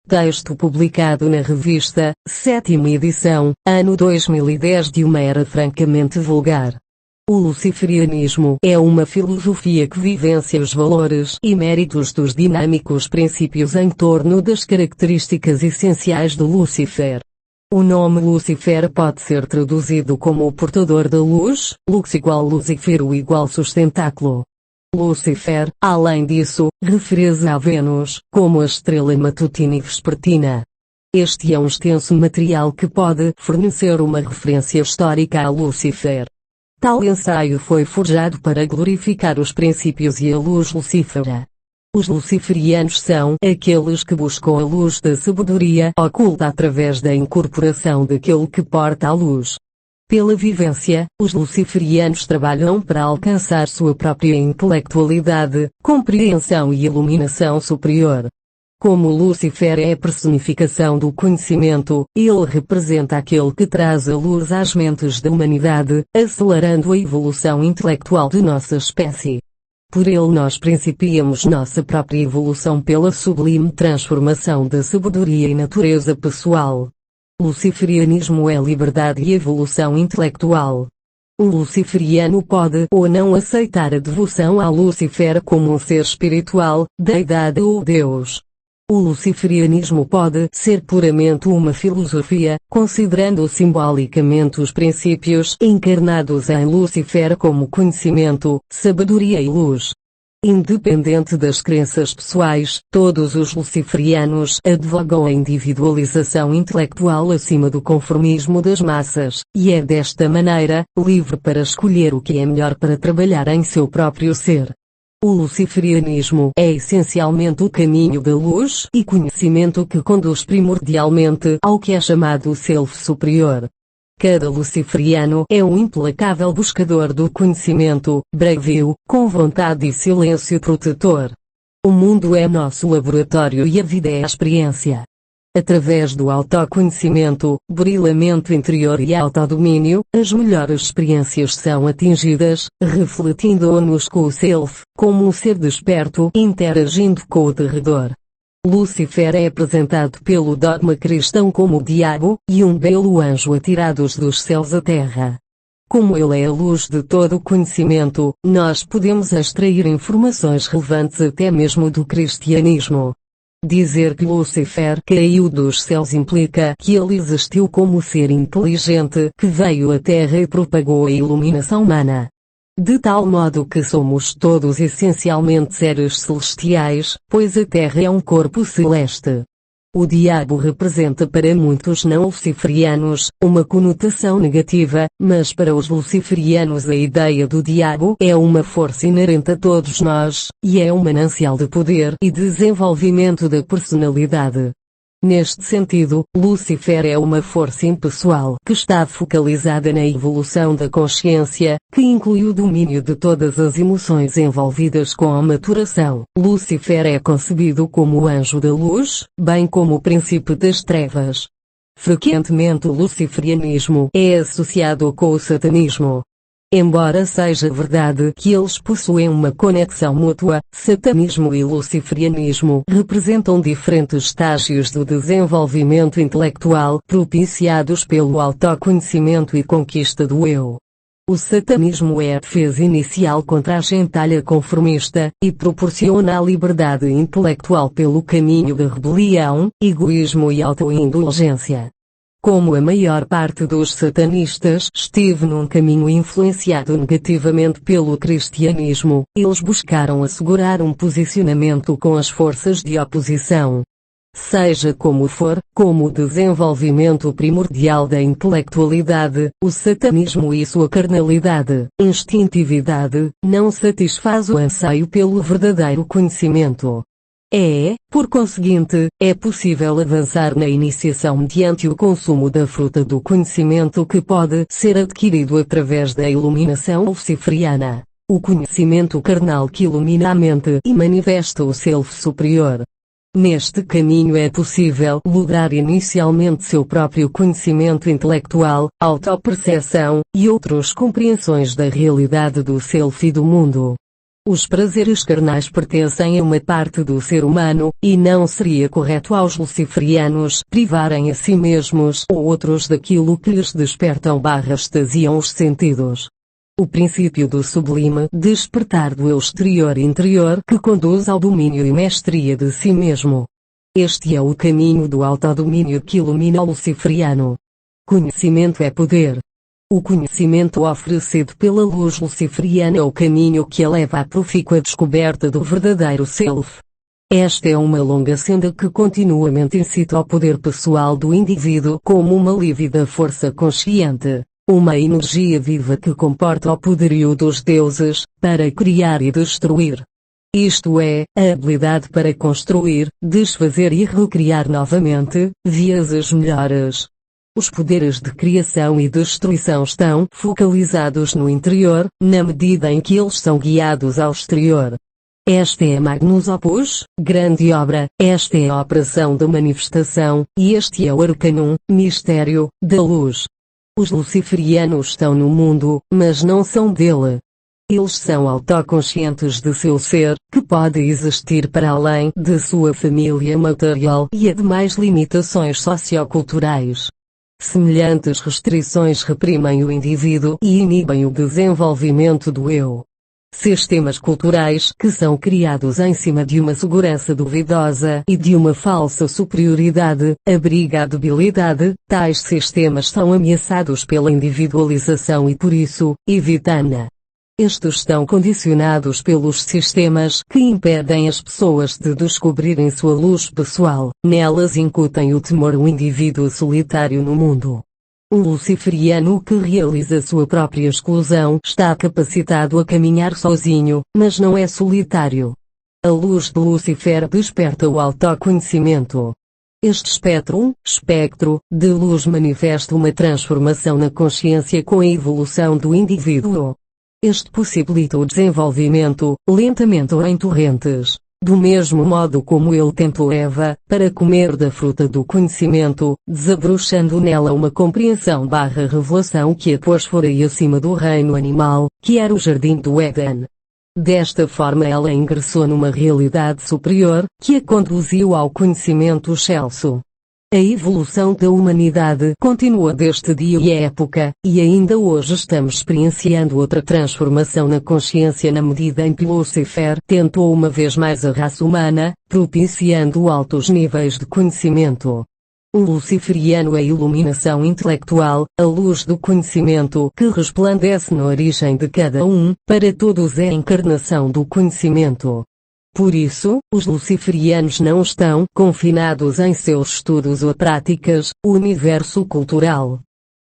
Texto publicado na revista, 7ª edição, ano 2010 de uma era francamente vulgar. O luciferianismo é uma filosofia que vivencia os valores e méritos dos dinâmicos princípios em torno das características essenciais do Lúcifer. O nome Lúcifer pode ser traduzido como o portador da luz, lux igual Lucifero igual sustentáculo. Lúcifer, além disso, refere-se a Vênus, como a estrela matutina e vespertina. Este é um extenso material que pode fornecer uma referência histórica a Lúcifer. Tal ensaio foi forjado para glorificar os princípios e a luz lucífera. Os luciferianos são aqueles que buscam a luz da sabedoria oculta através da incorporação daquele que porta a luz. Pela vivência, os luciferianos trabalham para alcançar sua própria intelectualidade, compreensão e iluminação superior. Como Lúcifer é a personificação do conhecimento, ele representa aquele que traz a luz às mentes da humanidade, acelerando a evolução intelectual de nossa espécie. Por ele nós principiamos nossa própria evolução pela sublime transformação da sabedoria e natureza pessoal. Luciferianismo é liberdade e evolução intelectual. Um luciferiano pode ou não aceitar a devoção a Lúcifer como um ser espiritual, deidade ou Deus. O luciferianismo pode ser puramente uma filosofia, considerando simbolicamente os princípios encarnados em Lúcifer como conhecimento, sabedoria e luz. Independente das crenças pessoais, todos os luciferianos advogam a individualização intelectual acima do conformismo das massas, e é desta maneira, livre para escolher o que é melhor para trabalhar em seu próprio ser. O luciferianismo é essencialmente o caminho da luz e conhecimento que conduz primordialmente ao que é chamado o Self superior. Cada luciferiano é um implacável buscador do conhecimento, bravio, com vontade e silêncio protetor. O mundo é nosso laboratório e a vida é a experiência. Através do autoconhecimento, burilamento interior e autodomínio, as melhores experiências são atingidas, refletindo-nos com o Self, como um ser desperto interagindo com o derredor. Lúcifer é apresentado pelo dogma cristão como o diabo, e um belo anjo atirados dos céus à terra. Como ele é a luz de todo o conhecimento, nós podemos extrair informações relevantes até mesmo do cristianismo. Dizer que Lúcifer caiu dos céus implica que ele existiu como ser inteligente que veio à Terra e propagou a iluminação humana. De tal modo que somos todos essencialmente seres celestiais, pois a Terra é um corpo celeste. O diabo representa para muitos não luciferianos uma conotação negativa, mas para os luciferianos a ideia do diabo é uma força inerente a todos nós, e é um manancial de poder e desenvolvimento da personalidade. Neste sentido, Lúcifer é uma força impessoal que está focalizada na evolução da consciência, que inclui o domínio de todas as emoções envolvidas com a maturação. Lúcifer é concebido como o anjo da luz, bem como o príncipe das trevas. Frequentemente o luciferianismo é associado com o satanismo. Embora seja verdade que eles possuem uma conexão mútua, satanismo e luciferianismo representam diferentes estágios do desenvolvimento intelectual propiciados pelo autoconhecimento e conquista do eu. O satanismo é a defesa inicial contra a gentalha conformista, e proporciona a liberdade intelectual pelo caminho da rebelião, egoísmo e autoindulgência. Como a maior parte dos satanistas esteve num caminho influenciado negativamente pelo cristianismo, eles buscaram assegurar um posicionamento com as forças de oposição. Seja como for, como o desenvolvimento primordial da intelectualidade, o satanismo e sua carnalidade, instintividade, não satisfaz o anseio pelo verdadeiro conhecimento. Por conseguinte, é possível avançar na iniciação mediante o consumo da fruta do conhecimento que pode ser adquirido através da iluminação luciferiana. O conhecimento carnal que ilumina a mente e manifesta o Self superior. Neste caminho é possível lograr inicialmente seu próprio conhecimento intelectual, autoperceção, e outras compreensões da realidade do Self e do mundo. Os prazeres carnais pertencem a uma parte do ser humano, e não seria correto aos luciferianos privarem a si mesmos ou outros daquilo que lhes despertam/extasiam os sentidos. O princípio do sublime despertar do eu exterior interior que conduz ao domínio e mestria de si mesmo. Este é o caminho do autodomínio que ilumina o luciferiano. Conhecimento é poder. O conhecimento oferecido pela luz luciferiana é o caminho que a leva à profícua descoberta do verdadeiro self. Esta é uma longa senda que continuamente incita ao poder pessoal do indivíduo como uma lívida força consciente, uma energia viva que comporta o poderio dos deuses, para criar e destruir. Isto é, a habilidade para construir, desfazer e recriar novamente, vezes melhores. Os poderes de criação e destruição estão focalizados no interior, na medida em que eles são guiados ao exterior. Esta é a Magnus Opus, grande obra, esta é a operação da manifestação, e este é o arcanum, mistério, da luz. Os luciferianos estão no mundo, mas não são dele. Eles são autoconscientes de seu ser, que pode existir para além de sua família material e a demais limitações socioculturais. Semelhantes restrições reprimem o indivíduo e inibem o desenvolvimento do eu. Sistemas culturais que são criados em cima de uma segurança duvidosa e de uma falsa superioridade, abriga a debilidade, tais sistemas são ameaçados pela individualização e por isso, evitam-na. Estes estão condicionados pelos sistemas que impedem as pessoas de descobrirem sua luz pessoal, nelas incutem o temor o indivíduo solitário no mundo. Um luciferiano que realiza sua própria exclusão está capacitado a caminhar sozinho, mas não é solitário. A luz de Lúcifer desperta o autoconhecimento. Este espectro, de luz manifesta uma transformação na consciência com a evolução do indivíduo. Este possibilita o desenvolvimento, lentamente ou em torrentes, do mesmo modo como ele tentou Eva, para comer da fruta do conhecimento, desabrochando nela uma compreensão/revelação que a pôs fora e acima do reino animal, que era o jardim do Éden. Desta forma ela ingressou numa realidade superior, que a conduziu ao conhecimento excelso. A evolução da humanidade continua desde dia e época, e ainda hoje estamos experienciando outra transformação na consciência na medida em que Lúcifer tentou uma vez mais a raça humana, propiciando altos níveis de conhecimento. Um luciferiano é a iluminação intelectual, a luz do conhecimento que resplandece na origem de cada um, para todos é a encarnação do conhecimento. Por isso, os luciferianos não estão confinados em seus estudos ou práticas, o universo cultural.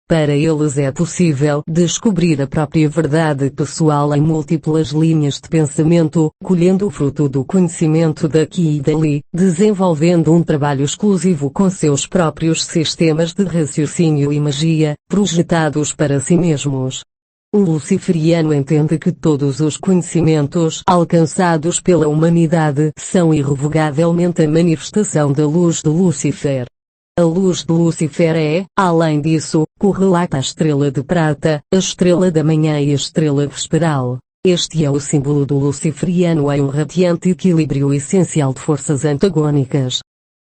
Para eles é possível descobrir a própria verdade pessoal em múltiplas linhas de pensamento, colhendo o fruto do conhecimento daqui e dali, desenvolvendo um trabalho exclusivo com seus próprios sistemas de raciocínio e magia, projetados para si mesmos. Um luciferiano entende que todos os conhecimentos alcançados pela humanidade são irrevogavelmente a manifestação da luz de Lúcifer. A luz de Lúcifer é, além disso, correlata à estrela de prata, a estrela da manhã e a estrela vesperal. Este é o símbolo do luciferiano em um radiante equilíbrio essencial de forças antagônicas.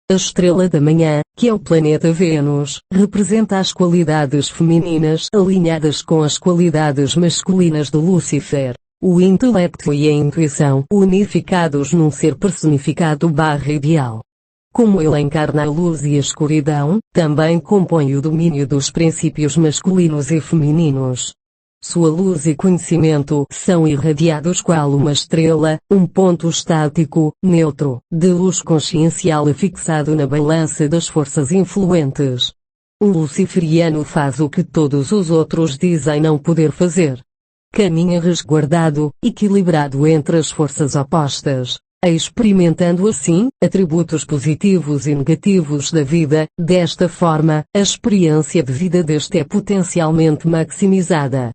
A estrela da manhã, que é o planeta Vênus, representa as qualidades femininas alinhadas com as qualidades masculinas de Lúcifer, o intelecto e a intuição unificados num ser personificado/ideal. Como ele encarna a luz e a escuridão, também compõe o domínio dos princípios masculinos e femininos. Sua luz e conhecimento são irradiados qual uma estrela, um ponto estático, neutro, de luz consciencial afixado na balança das forças influentes. Um luciferiano faz o que todos os outros dizem não poder fazer. Caminha resguardado, equilibrado entre as forças opostas, experimentando assim, atributos positivos e negativos da vida. Desta forma, a experiência de vida deste é potencialmente maximizada.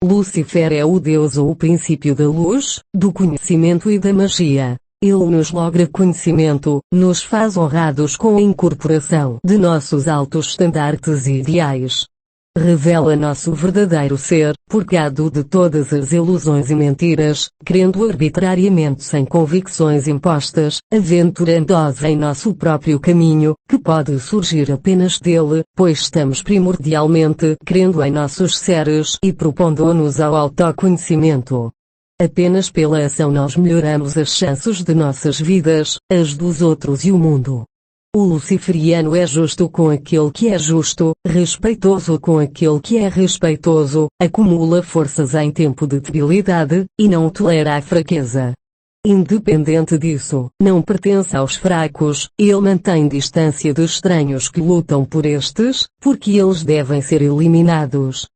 Lúcifer é o Deus ou o princípio da luz, do conhecimento e da magia. Ele nos logra conhecimento, nos faz honrados com a incorporação de nossos altos estandartes e ideais. Revela nosso verdadeiro ser, purgado de todas as ilusões e mentiras, crendo arbitrariamente sem convicções impostas, aventurando-nos em nosso próprio caminho, que pode surgir apenas dele, pois estamos primordialmente crendo em nossos seres e propondo-nos ao autoconhecimento. Apenas pela ação nós melhoramos as chances de nossas vidas, as dos outros e o mundo. O luciferiano é justo com aquele que é justo, respeitoso com aquele que é respeitoso, acumula forças em tempo de debilidade, e não tolera a fraqueza. Independente disso, não pertence aos fracos, ele mantém distância de estranhos que lutam por estes, porque eles devem ser eliminados.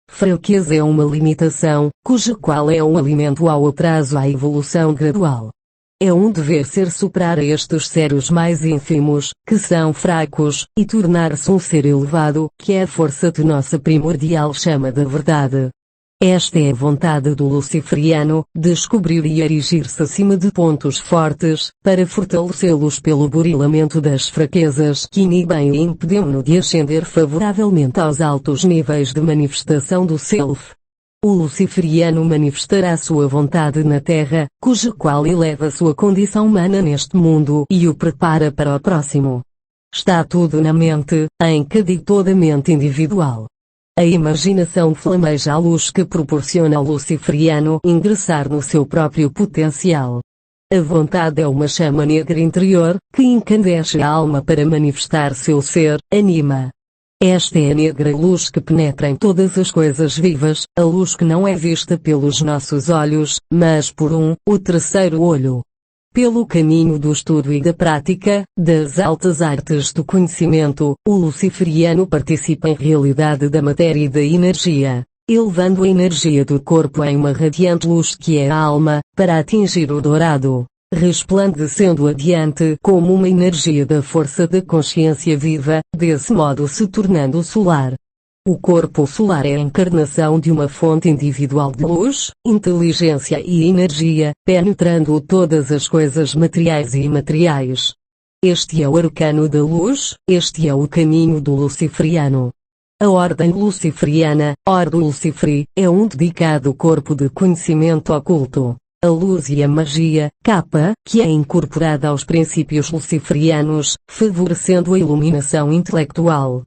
Fraqueza é uma limitação, cuja qual é um alimento ao atraso à evolução gradual. É um dever ser superar estes seres mais ínfimos, que são fracos, e tornar-se um ser elevado, que é a força de nossa primordial chama da verdade. Esta é a vontade do luciferiano, descobrir e erigir-se acima de pontos fortes, para fortalecê-los pelo burilamento das fraquezas que inibem e impedem-no de ascender favoravelmente aos altos níveis de manifestação do Self. O luciferiano manifestará sua vontade na Terra, cuja qual eleva sua condição humana neste mundo e o prepara para o próximo. Está tudo na mente, em cada e toda mente individual. A imaginação flameja a luz que proporciona ao luciferiano ingressar no seu próprio potencial. A vontade é uma chama negra interior, que incandesce a alma para manifestar seu ser, anima. Esta é a negra luz que penetra em todas as coisas vivas, a luz que não é vista pelos nossos olhos, mas por o terceiro olho. Pelo caminho do estudo e da prática, das altas artes do conhecimento, o luciferiano participa em realidade da matéria e da energia, elevando a energia do corpo em uma radiante luz que é a alma, para atingir o dourado, resplandecendo adiante como uma energia da força da consciência viva, desse modo se tornando solar. O corpo solar é a encarnação de uma fonte individual de luz, inteligência e energia, penetrando todas as coisas materiais e imateriais. Este é o arcano da luz, este é o caminho do luciferiano. A ordem luciferiana, Ordo Luciferi, é um dedicado corpo de conhecimento oculto. A luz e a magia, capa, que é incorporada aos princípios luciferianos, favorecendo a iluminação intelectual.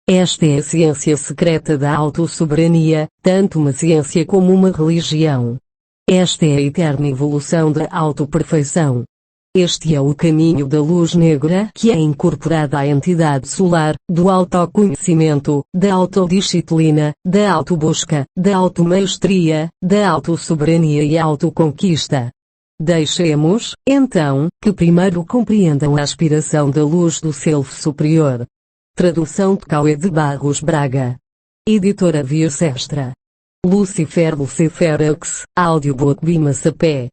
Esta é a ciência secreta da autossoberania, tanto uma ciência como uma religião. Esta é a eterna evolução da autoperfeição. Este é o caminho da luz negra que é incorporada à entidade solar, do autoconhecimento, da autodisciplina, da autobusca, da automaestria, da autossoberania e autoconquista. Deixemos, então, que primeiro compreendam a aspiração da luz do Self superior. Tradução de Cauê de Barros Braga. Editora Via Sestra. Lucifer Luciferux, Audiobook Bima Sapé.